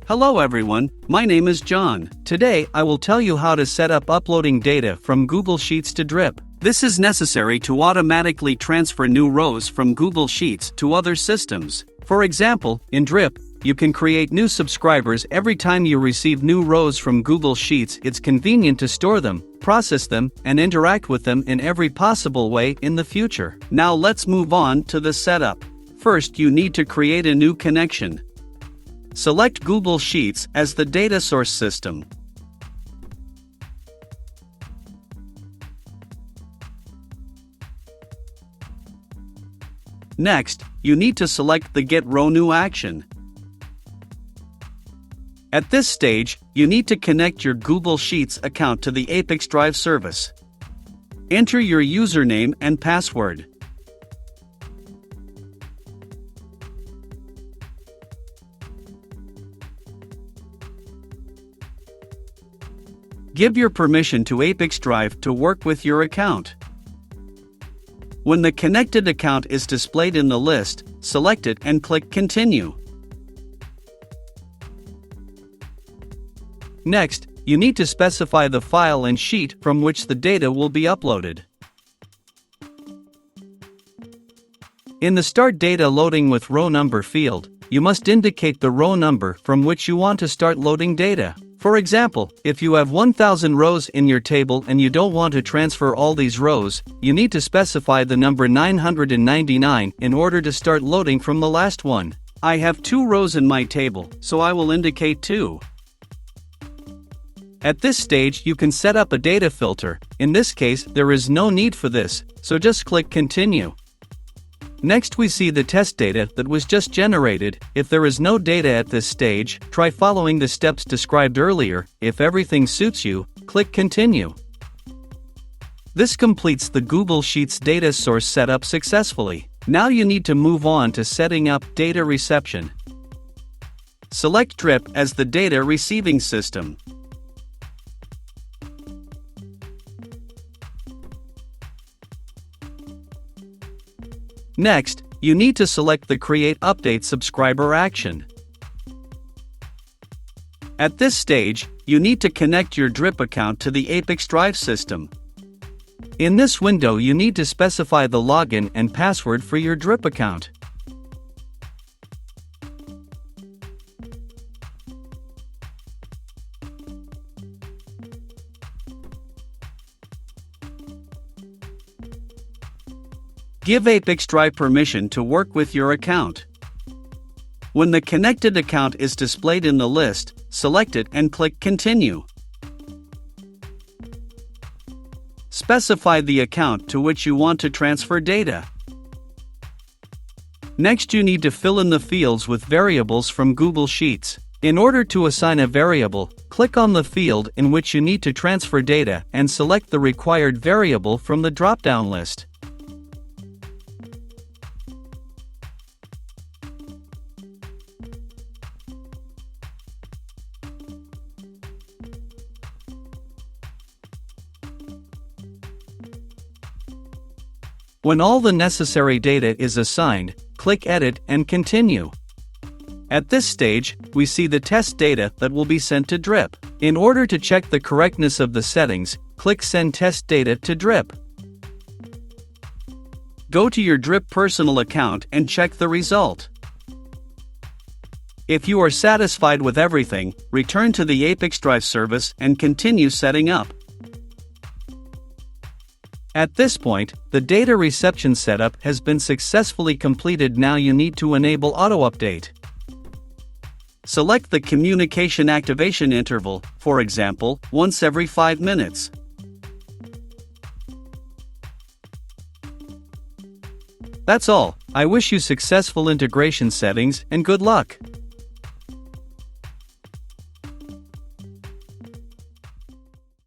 Hello everyone, my name is John. Today I will tell you how to set up uploading data from Google Sheets to Drip. This is necessary to automatically transfer new rows from Google Sheets to other systems. For example, in Drip, you can create new subscribers every time you receive new rows from Google Sheets. It's convenient to store them, process them, and interact with them in every possible way in the future. Now let's move on to the setup. First, you need to create a new connection. Select Google Sheets as the data source system. Next, you need to select the Get Row New action. At this stage, you need to connect your Google Sheets account to the ApiX-Drive service. Enter your username and password. Give your permission to ApiX-Drive to work with your account. When the connected account is displayed in the list, select it and click Continue. Next, you need to specify the file and sheet from which the data will be uploaded. In the Start Data Loading with Row Number field, you must indicate the row number from which you want to start loading data. For example, if you have 1000 rows in your table and you don't want to transfer all these rows, you need to specify the number 999 in order to start loading from the last one. I have 2 rows in my table, so I will indicate 2. At this stage, you can set up a data filter. In this case, there is no need for this, so just click Continue. Next, we see the test data that was just generated. If there is no data at this stage, try following the steps described earlier. If everything suits you, click Continue. This completes the Google Sheets data source setup successfully. Now you need to move on to setting up data reception. Select Drip as the data receiving system. Next, you need to select the Create Update Subscriber action. At this stage, you need to connect your Drip account to the ApiX-Drive system. In this window, you need to specify the login and password for your Drip account. Give ApiX-Drive permission to work with your account. When the connected account is displayed in the list, select it and click Continue. Specify the account to which you want to transfer data. Next, you need to fill in the fields with variables from Google Sheets. In order to assign a variable, click on the field in which you need to transfer data and select the required variable from the drop-down list. When all the necessary data is assigned, click Edit and Continue. At this stage, we see the test data that will be sent to Drip. In order to check the correctness of the settings, click Send Test Data to Drip. Go to your Drip personal account and check the result. If you are satisfied with everything, return to the ApiX-Drive service and continue setting up. At this point, the data reception setup has been successfully completed. Now you need to enable auto-update. Select the communication activation interval, for example, once every 5 minutes. That's all. I wish you successful integration settings and good luck.